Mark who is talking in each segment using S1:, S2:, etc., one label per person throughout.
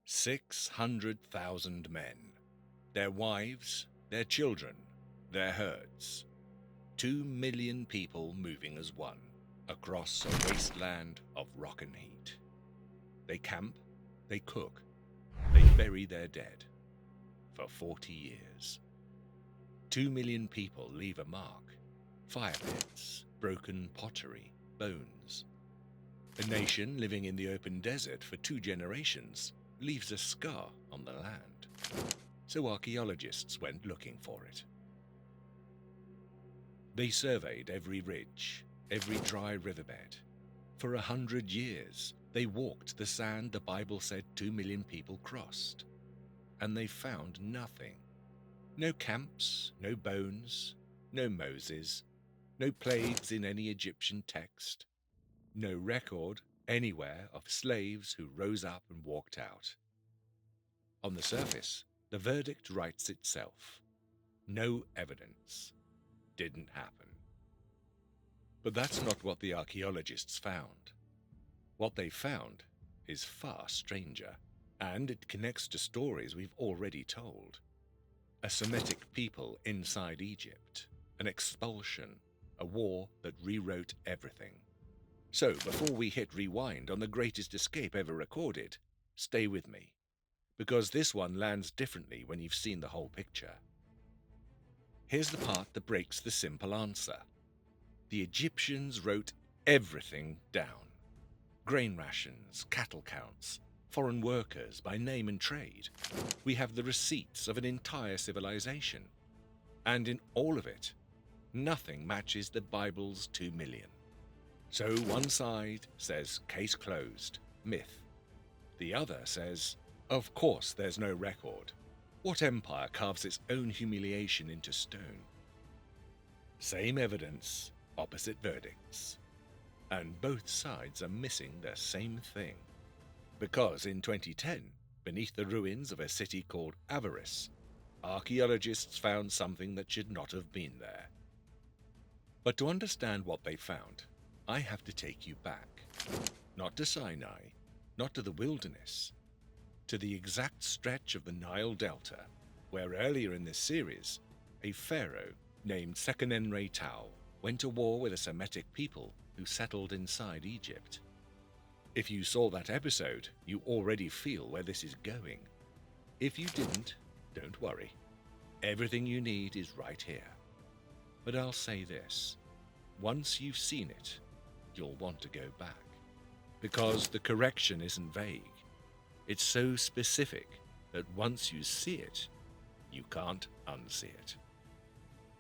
S1: 600,000 men, their wives, their children, their herds. 2 million people moving as one, across a wasteland of rock and heat. They camp, they cook, they bury their dead. For 40 years. 2 million people leave a mark. Fire pits, broken pottery, bones. A nation living in the open desert for 2 generations leaves a scar on the land. So archaeologists went looking for it. They surveyed every ridge, every dry riverbed. For 100 years, they walked the sand the Bible said 2 million people crossed. And they found nothing. No camps, no bones, no Moses, no plagues in any Egyptian text, no record anywhere of slaves who rose up and walked out. On the surface, the verdict writes itself. No evidence. Didn't happen. But that's not what the archaeologists found. What they found is far stranger, and it connects to stories we've already told. A Semitic people inside Egypt, an expulsion, a war that rewrote everything. So before we hit rewind on the greatest escape ever recorded, stay with me, because this one lands differently when you've seen the whole picture. Here's the part that breaks the simple answer. The Egyptians wrote everything down. Grain rations, cattle counts, foreign workers by name and trade. We have the receipts of an entire civilization. And in all of it, nothing matches the Bible's 2 million. So one side says case closed, myth. The other says, of course there's no record. What empire carves its own humiliation into stone? Same evidence, opposite verdicts. And both sides are missing the same thing. Because in 2010, beneath the ruins of a city called Avaris, archaeologists found something that should not have been there. But to understand what they found, I have to take you back. Not to Sinai, not to the wilderness, to the exact stretch of the Nile Delta, where earlier in this series, a pharaoh named Seqenenre-Tao went to war with a Semitic people who settled inside Egypt. If you saw that episode, you already feel where this is going. If you didn't, don't worry. Everything you need is right here. But I'll say this, once you've seen it, you'll want to go back. Because the correction isn't vague. It's so specific that once you see it, you can't unsee it.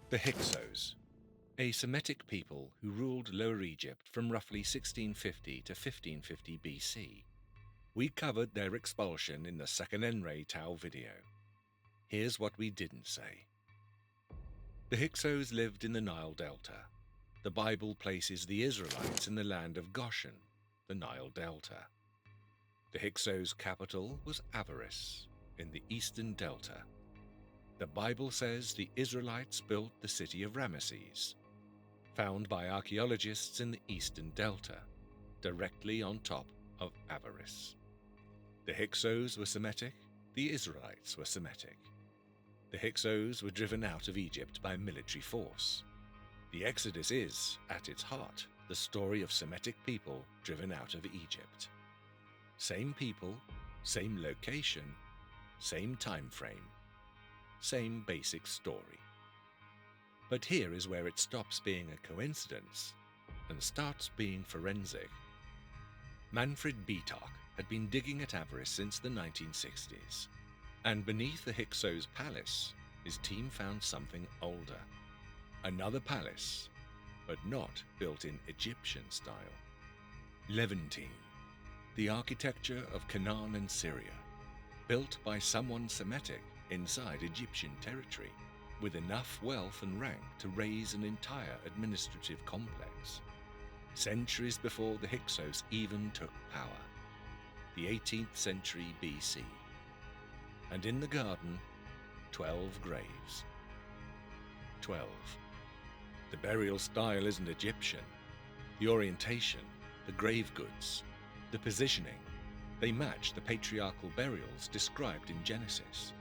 S1: The Hyksos, a Semitic people who ruled Lower Egypt from roughly 1650 to 1550 BC. We covered their expulsion in the Seqenenre-Tao video. Here's what we didn't say. The Hyksos lived in the Nile Delta. The Bible places the Israelites in the land of Goshen, the Nile Delta. The Hyksos' capital was Avaris, in the eastern delta. The Bible says the Israelites built the city of Ramesses, found by archaeologists in the eastern delta, directly on top of Avaris. The Hyksos were Semitic, the Israelites were Semitic. The Hyksos were driven out of Egypt by military force. The Exodus is, at its heart, the story of Semitic people driven out of Egypt. Same people, same location, same time frame, same basic story. But here is where it stops being a coincidence and starts being forensic. Manfred Beetok had been digging at Avaris since the 1960s, and beneath the Hyksos palace, his team found something older. Another palace, but not built in Egyptian style. Levantine, the architecture of Canaan and Syria, built by someone Semitic inside Egyptian territory, with enough wealth and rank to raise an entire administrative complex. Centuries before the Hyksos even took power, the 18th century BC. And in the garden, 12 graves. 12. The burial style isn't Egyptian. The orientation, the grave goods, the positioning, They match the patriarchal burials described in Genesis.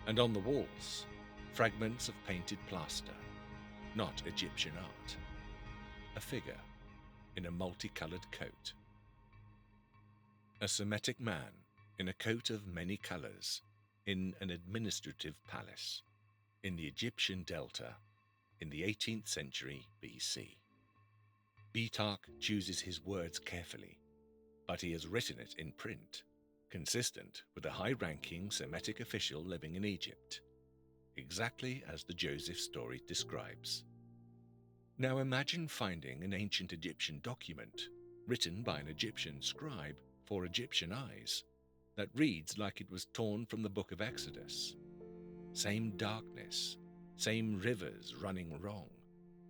S1: And on the walls, fragments of painted plaster, not Egyptian art. A figure in a multicolored coat. A Semitic man in a coat of many colors in an administrative palace in the Egyptian delta in the 18th century BC. Betarch chooses his words carefully, but he has written it in print, consistent with a high-ranking Semitic official living in Egypt, exactly as the Joseph story describes. Now imagine finding an ancient Egyptian document written by an Egyptian scribe for Egyptian eyes that reads like it was torn from the book of Exodus. Same darkness, same rivers running wrong,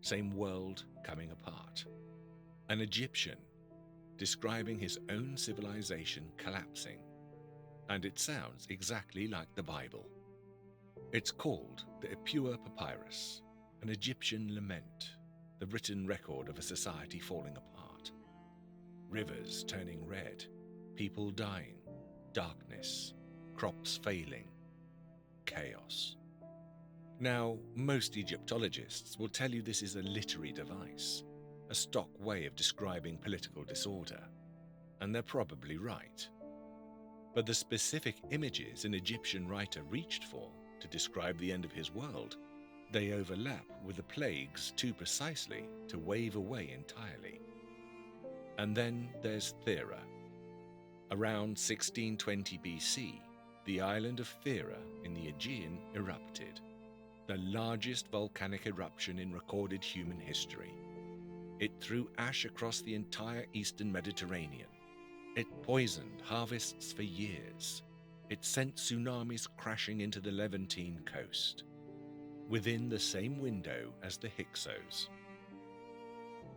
S1: same world coming apart. An Egyptian describing his own civilization collapsing, and it sounds exactly like the Bible. It's called the Ipuwer Papyrus, an Egyptian lament, the written record of a society falling apart. Rivers turning red, people dying, darkness, crops failing, chaos. Now, most Egyptologists will tell you this is a literary device, a stock way of describing political disorder, and they're probably right. But the specific images an Egyptian writer reached for to describe the end of his world, they overlap with the plagues too precisely to wave away entirely. And then there's Thera. Around 1620 BC, the island of Thera in the Aegean erupted, the largest volcanic eruption in recorded human history. It threw ash across the entire eastern Mediterranean. It poisoned harvests for years. It sent tsunamis crashing into the Levantine coast, within the same window as the Hyksos.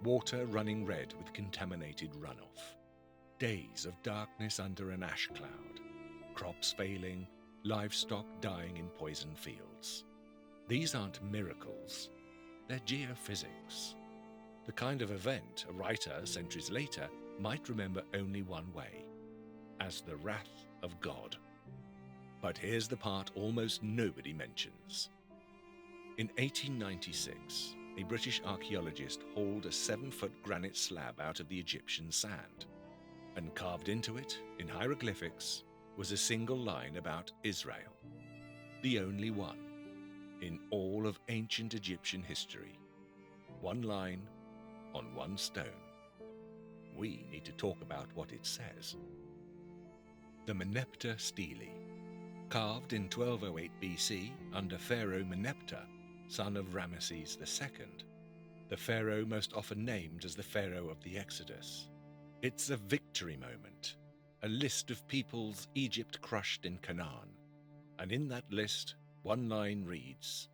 S1: Water running red with contaminated runoff. Days of darkness under an ash cloud. Crops failing, livestock dying in poisoned fields. These aren't miracles, they're geophysics. The kind of event a writer centuries later might remember only one way, as the wrath of God. But here's the part almost nobody mentions. In 1896, a British archaeologist hauled a 7-foot granite slab out of the Egyptian sand, and carved into it, in hieroglyphics, was a single line about Israel, the only one in all of ancient Egyptian history. One line on one stone. We need to talk about what it says. The Merneptah Stele, carved in 1208 BC under Pharaoh Merneptah, son of Ramesses II, the pharaoh most often named as the Pharaoh of the Exodus. It's a victory moment, a list of peoples Egypt crushed in Canaan, and in that list, one line reads,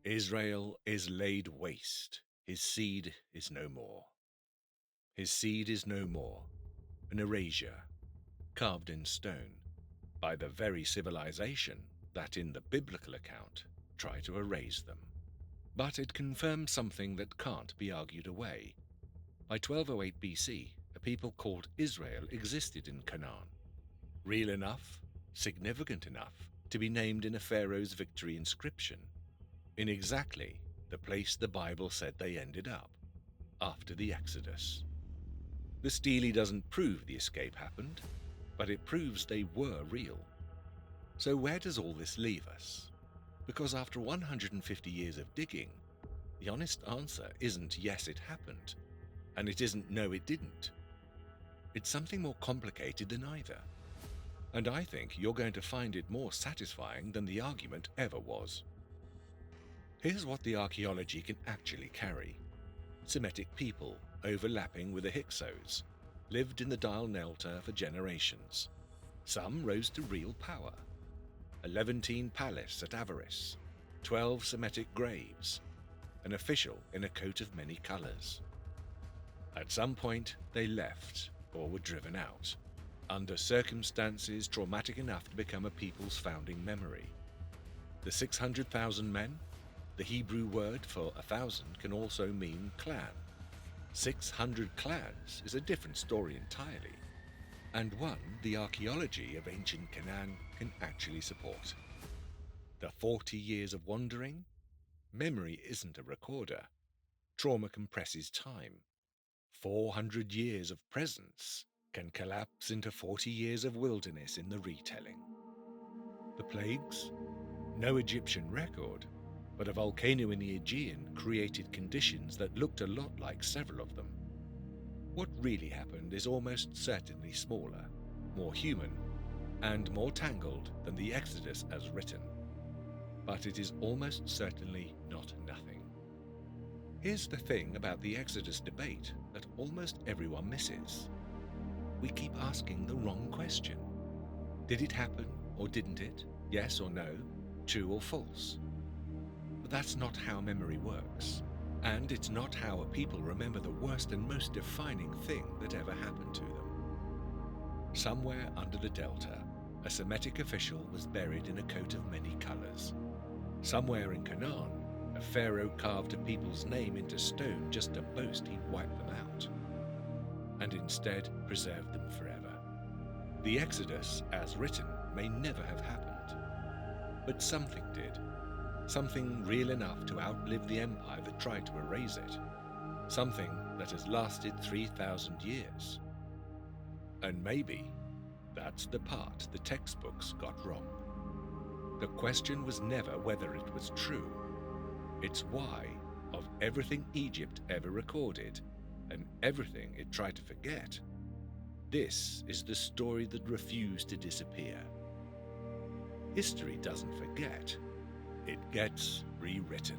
S1: Israel is laid waste, his seed is no more. His seed is no more, an erasure, carved in stone, by the very civilization that in the biblical account try to erase them. But it confirms something that can't be argued away. By 1208 BC, a people called Israel existed in Canaan. Real enough, significant enough, to be named in a pharaoh's victory inscription, in exactly the place the Bible said they ended up, after the Exodus. The stele doesn't prove the escape happened, but it proves they were real. So where does all this leave us? Because after 150 years of digging, the honest answer isn't yes, it happened, and it isn't no, it didn't. It's something more complicated than either. And I think you're going to find it more satisfying than the argument ever was. Here's what the archaeology can actually carry. Semitic people, overlapping with the Hyksos, lived in the Nile Delta for generations. Some rose to real power. A Levantine palace at Avaris, 12 Semitic graves, an official in a coat of many colors. At some point, they left or were driven out, under circumstances traumatic enough to become a people's founding memory. The 600,000 men? The Hebrew word for 1,000 can also mean clan. 600 clans is a different story entirely. and one the archaeology of ancient Canaan can actually support. The 40 years of wandering? Memory isn't a recorder. Trauma compresses time. 400 years of presence can collapse into 40 years of wilderness in the retelling. The plagues? No Egyptian record, but a volcano in the Aegean created conditions that looked a lot like several of them. What really happened is almost certainly smaller, more human, and more tangled than the Exodus as written. But it is almost certainly not nothing. Here's the thing about the Exodus debate that almost everyone misses. We keep asking the wrong question. Did it happen or didn't it? Yes or no? True or false? But that's not how memory works. And it's not how a people remember the worst and most defining thing that ever happened to them. Somewhere under the delta, a Semitic official was buried in a coat of many colors. Somewhere in Canaan, a pharaoh carved a people's name into stone just to boast he'd wiped them out, and instead preserved them forever. The Exodus, as written, may never have happened, but something did. Something real enough to outlive the empire that tried to erase it. Something that has lasted 3,000 years. And maybe that's the part the textbooks got wrong. The question was never whether it was true. It's why, of everything Egypt ever recorded, and everything it tried to forget, this is the story that refused to disappear. History doesn't forget, it gets rewritten.